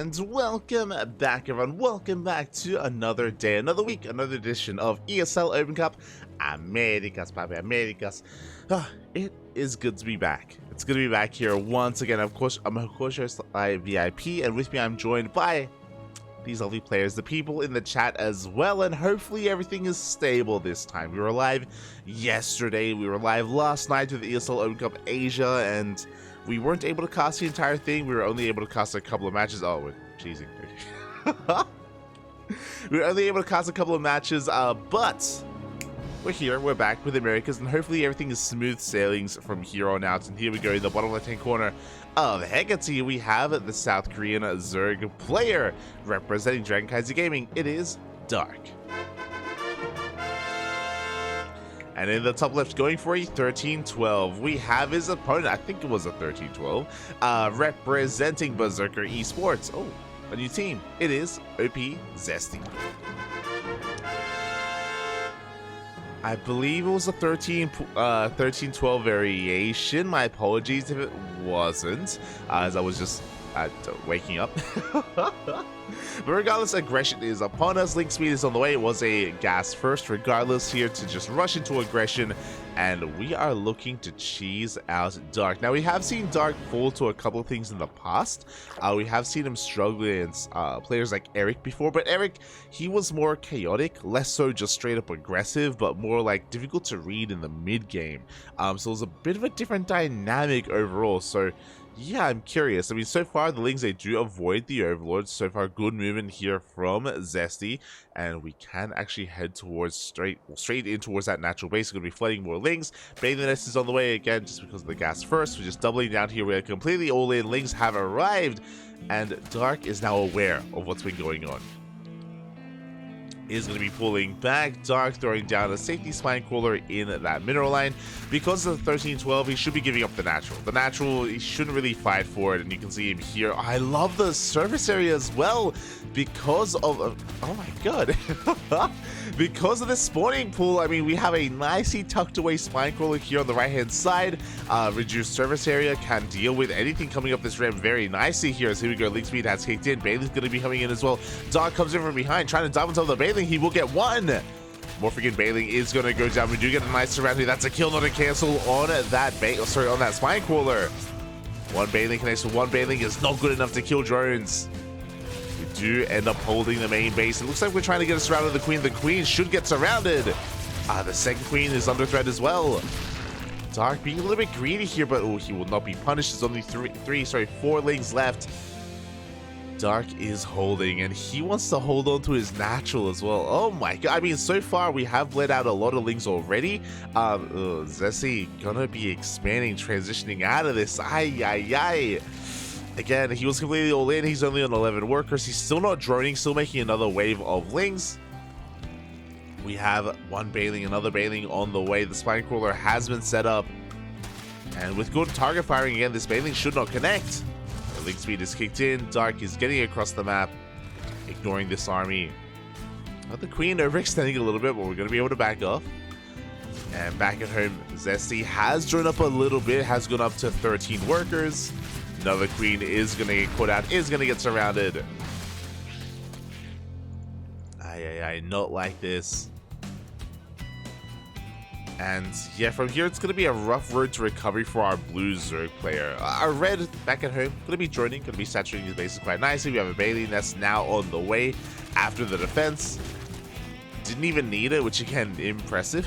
And welcome back, everyone. Welcome back to another day, another week, another edition of ESL Open Cup Americas, Papi Americas. It is good to be back. It's good to be back here once again. Of course, I'm your host, VIP, and with me I'm joined by these lovely players, the people in the chat as well, and hopefully everything is stable this time. We were live yesterday, we were live last night with the ESL Open Cup Asia, and we weren't able to cast the entire thing. We were only able to cast a couple of matches. Oh, we're cheesing. We were only able to cast a couple of matches, but we're here. We're back with Americas, and hopefully everything is smooth sailings from here on out. And here we go in the bottom left-hand corner of Hecate. We have the South Korean Zerg player representing CranKy Gaming. It is Dark. And in the top left, going for a 13-12, we have his opponent. I think it was a 13-12. Representing Berserker Esports. Oh, a new team. It is oPZesty. I believe it was a 13-12 variation. My apologies if it wasn't, as I was just waking up. But regardless, aggression is upon us. Link speed is on the way. It was a gas first. Regardless, here to just rush into aggression, and we are looking to cheese out Dark. Now, we have seen Dark fall to a couple of things in the past. We have seen him struggle against players like Eric before, but Eric, he was more chaotic, less so just straight up aggressive, but more like difficult to read in the mid game. So it was a bit of a different dynamic overall. So yeah, I'm curious. I mean, so far the Lings, they do avoid the Overlord. So far, good movement here from Zesty, and we can actually head towards straight in towards that natural base. We're going to be flooding more Lings. Bathing Nest is on the way again, just because of the gas first. We're just doubling down here. We're completely all in. Lings have arrived, and Dark is now aware of what's been going on. Is going to be pulling back. Dark throwing down a safety spine crawler in that mineral line. Because of the 13-12, he should be giving up the natural. The natural, he shouldn't really fight for it, and you can see him here. I love the surface area as well because of oh my god. Because of the spawning pool. I mean, we have a nicely tucked away spine crawler here on the right hand side. Reduced surface area can deal with anything coming up this ramp very nicely here. So here we go. Link speed has kicked in. Bailey's going to be coming in as well. Dark comes in from behind, trying to dive on top of the Bailey. He will get one. More freaking bailing is going to go down. We do get a nice surround here. That's a kill, not a cancel on that on that spine crawler. One bailing connects to one bailing is not good enough to kill drones. We do end up holding the main base. It looks like we're trying to get us surrounded. The queen. The queen should get surrounded. The second queen is under threat as well. Dark being a little bit greedy here, but oh, he will not be punished. There's only four Lings left. Dark is holding, and he wants to hold on to his natural as well. Oh my god. I mean, so far we have bled out a lot of Lings already. Zesty gonna be expanding, transitioning out of this. Ay. Again, he was completely all in. He's only on 11 workers. He's still not droning, still making another wave of Lings. We have one bailing, another bailing on the way. The spine crawler has been set up, and with good target firing again, this bailing should not connect. Link speed is kicked in. Dark is getting across the map, ignoring this army. The queen overextending a little bit, but we're going to be able to back off. And back at home, Zesty has drawn up a little bit, has gone up to 13 workers. Another queen is going to get caught out, is going to get surrounded. Ay, not like this. And yeah, from here it's going to be a rough road to recovery for our blue Zerg player. Our red back at home, going to be joining, going to be saturating his bases quite nicely. We have a Bailey that's now on the way after the defense. Didn't even need it, which again, impressive.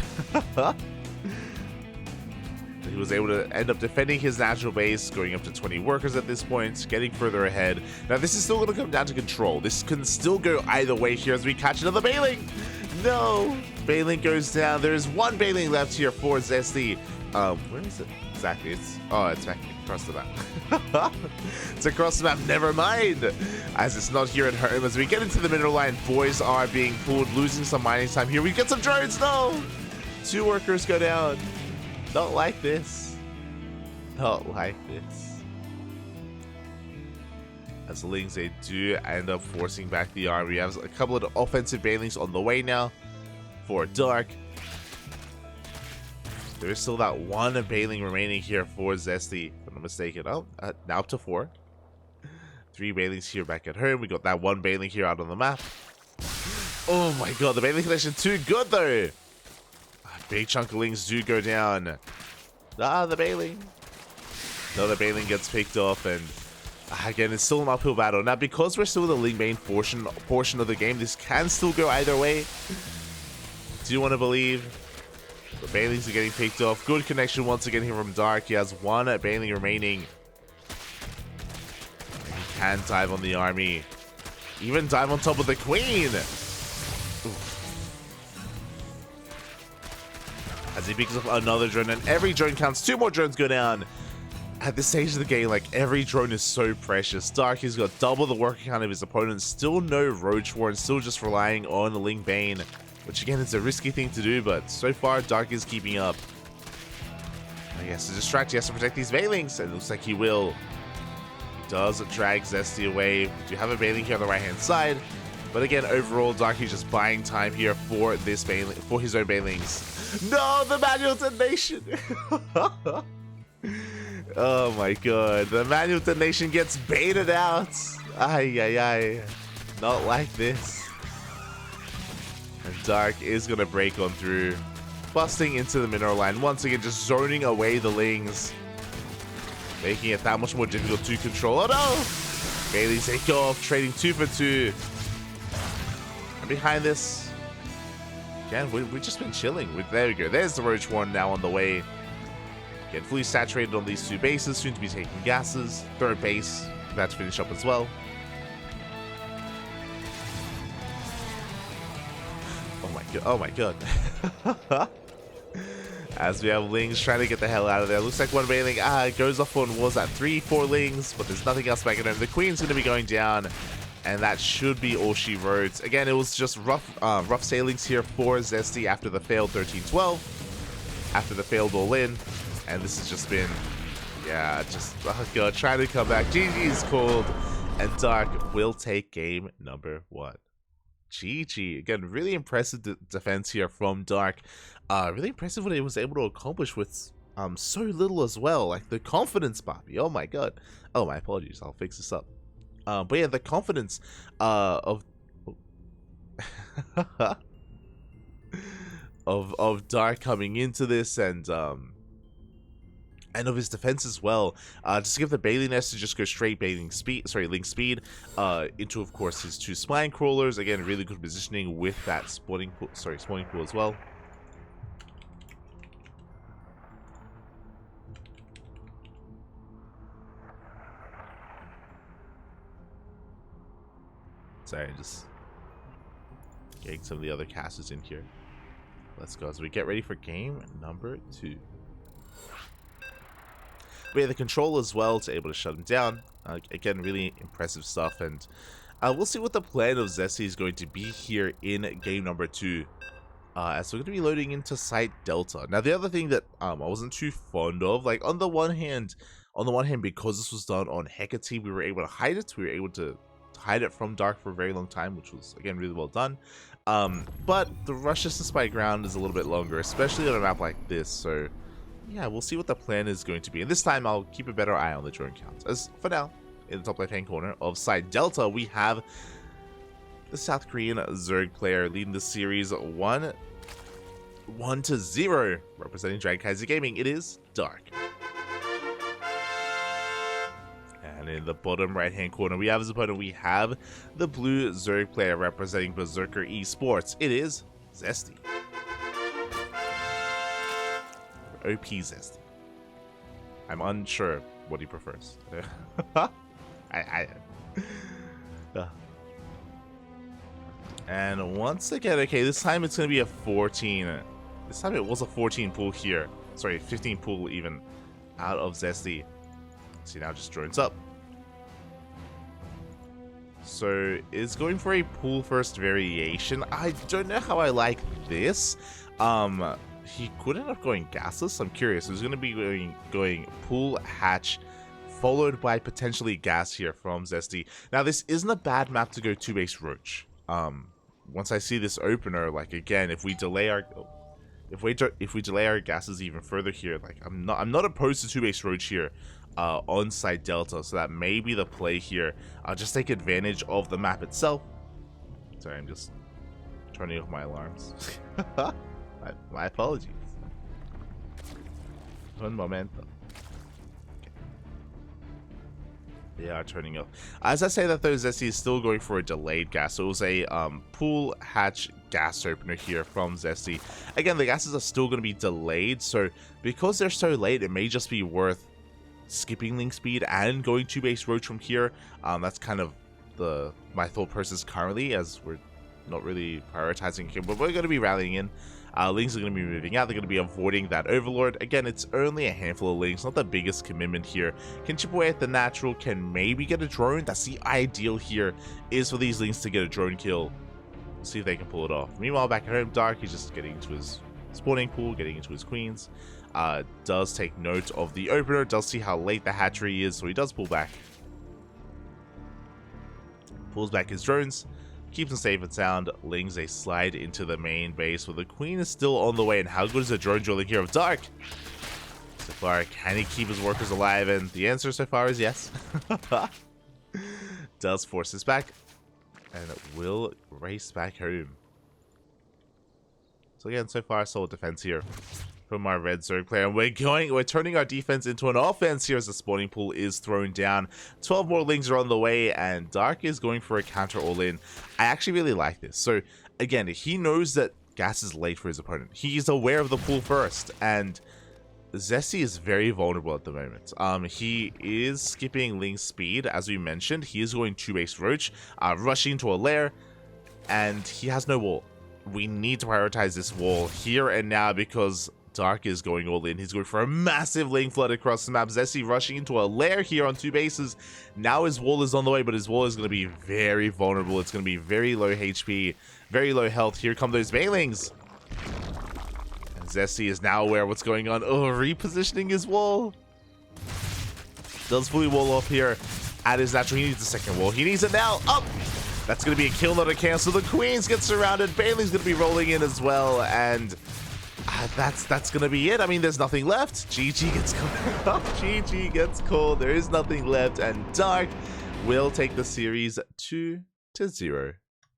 He was able to end up defending his natural base, going up to 20 workers at this point, getting further ahead. Now this is still going to come down to control. This can still go either way here as we catch another Bailing. No! Bailing goes down. There's one Bailing left here for Zesty. Where is it? Exactly. It's back across the map. It's across the map. Never mind. As it's not here at home. As we get into the mineral line, boys are being pulled, losing some mining time here. We get some drones. No! 2 workers go down. Not like this. Not like this. As the Lings, they do end up forcing back the army. We have a couple of offensive Bailings on the way now for Dark. There is still that one Bailing remaining here for Zesty, if I'm not mistaken. Oh, now up to 4. 3 Bailings here back at home. We got that 1 Bailing here out on the map. Oh my god, the Bailing connection too good though. Big chunk of Lings do go down. The Bailing. Another Bailing gets picked off, and again, it's still an uphill battle. Now, because we're still in the Ling main portion of the game, this can still go either way. Do you want to believe? The Bailings are getting picked off. Good connection once again here from Dark. He has 1 Bailing remaining. And he can dive on the army. Even dive on top of the Queen. Oof. As he picks up another drone, and every drone counts. 2 more drones go down. At this stage of the game, like, every drone is so precious. Dark has got double the working count of his opponent. Still no Roach War, and still just relying on the Ling Bane. Which again is a risky thing to do, but so far Dark is keeping up. I guess to distract, he has to protect these Bailings, and it looks like he will. He does drag Zesty away. We do have a Bailing here on the right hand side. But again, overall, Dark is just buying time here for this Bailing, for his own Bailings. No, the manual detonation! Oh my god, the manual detonation gets baited out. Ay, ay, ay. Not like this. And Dark is going to break on through, busting into the mineral line. Once again, just zoning away the Lings, making it that much more difficult to control. Oh no! Bailey's take off, trading 2 for 2. And behind this, again, we've just been chilling. There we go. There's the Roach Warren now on the way. Get fully saturated on these 2 bases, soon to be taking gases. 3rd base, about to finish up as well. Oh my god. As we have Lings trying to get the hell out of there. Looks like 1 Bailing goes off on, was that 3-4 Lings, but there's nothing else back at home. The Queen's going to be going down, and that should be all she wrote. Again, it was just rough sailings here for Zesty after the failed 13-12, after the failed all-in. And this has just been, yeah, just, oh god, trying to come back. GG is called, and Dark will take game number 1. GG. Again, really impressive defense here from Dark. Really impressive what he was able to accomplish with so little as well. Like, the confidence, Bobby. Oh my god. Oh, my apologies. I'll fix this up. But yeah, the confidence of of Dark coming into this, and of his defense as well. Just to give the Bailey Nest to just go straight Ling speed, into, of course, his 2 Spine Crawlers. Again, really good positioning with that spawning pool as well. Sorry, just getting some of the other casters in here. Let's go as we get ready for game number 2. We have the control as well to able to shut him down. Again, really impressive stuff, and we'll see what the plan of Zesty is going to be here in game number 2. As we're going to be loading into Site Delta. Now, the other thing that I wasn't too fond of, like, on the one hand, because this was done on Hecate, we were able to hide it. We were able to hide it from Dark for a very long time, which was, again, really well done. But the rush distance by ground is a little bit longer, especially on a map like this, so yeah, we'll see what the plan is going to be. And this time, I'll keep a better eye on the drone counts. As for now, in the top left-hand corner of Side Delta, we have the South Korean Zerg player leading the series 1-0, representing Dragon Kaiser Gaming. It is Dark. And in the bottom right-hand corner, we have as opponent, we have the blue Zerg player representing Berserker Esports. It is Zesty. oPZesty. I'm unsure what he prefers. And once again, okay, this time it's going to be a 14. This time it was a 14 pool here. Sorry, 15 pool even out of Zesty. See, now just drones up. So it's going for a pool first variation. I don't know how I like this. He could end up going gasless. I'm curious. He's going to be going pool hatch, followed by potentially gas here from Zesty. Now, this isn't a bad map to go 2-base Roach. Once I see this opener, like, again, if we delay our gases even further here, like, I'm not opposed to 2-base Roach here. on-site delta, so that may be the play here. Just take advantage of the map itself. Sorry, I'm just turning off my alarms. my apologies. Un momento. They are turning off. As I say that though, ZvZ is still going for a delayed gas. So it was a pool hatch gas opener here from ZvZ. Again, the gases are still going to be delayed. So because they're so late, it may just be worth skipping link speed and going 2-base roach from here. That's kind of my thought process currently, as we're not really prioritizing here, but we're going to be rallying in. Links are going to be moving out. They're going to be avoiding that overlord. Again, it's only a handful of links, not the biggest commitment here. Can chip away at the natural, can maybe get a drone. That's the ideal here, is for these links to get a drone kill. See if they can pull it off. Meanwhile, back at home, Dark is just getting into his spawning pool, getting into his queens. Does take note of the opener, does see how late the hatchery is, so he does pull back. Pulls back his drones. Keeps them safe and sound. Lings a slide into the main base where the queen is still on the way. And how good is the drone drilling here of Dark? So far, can he keep his workers alive? And the answer so far is yes. Does force this back. And will race back home. So again, so far, solid defense here from our red zone player. And we're turning our defense into an offense here as the spawning pool is thrown down. 12 more lings are on the way, and Dark is going for a counter all-in. I actually really like this. So again, he knows that gas is late for his opponent. He's aware of the pool first, and ZvZ is very vulnerable at the moment. He is skipping ling speed, as we mentioned. He is going 2-base roach, rushing to a lair, and he has no wall. We need to prioritize this wall here and now because Dark is going all in. He's going for a massive lane flood across the map. ZvZ rushing into a lair here on 2 bases. Now his wall is on the way, but his wall is going to be very vulnerable. It's going to be very low HP, very low health. Here come those Banelings. And ZvZ is now aware of what's going on. Oh, repositioning his wall. Does fully wall off here at his natural. He needs a second wall. He needs it now. Up! That's going to be a kill, not a cancel. The Queens get surrounded. Baneling's going to be rolling in as well, and that's gonna be it. I mean, there's nothing left. GG gets called. GG gets called. There is nothing left, and Dark will take the series 2-0,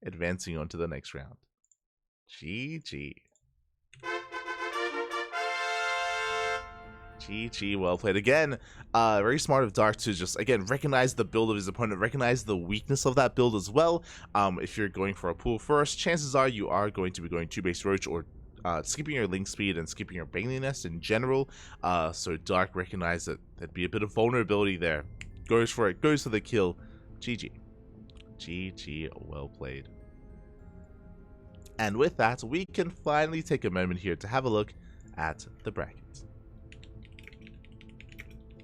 advancing on to the next round. GG. GG, well played. Again, very smart of Dark to just, again, recognize the build of his opponent, recognize the weakness of that build as well. If you're going for a pool first, chances are you are going to be going 2-base roach or skipping your link speed and skipping your Bailey nest in general. So Dark recognized that there'd be a bit of vulnerability there. Goes for it, goes for the kill. GG. GG, well played. And with that, we can finally take a moment here to have a look at the brackets.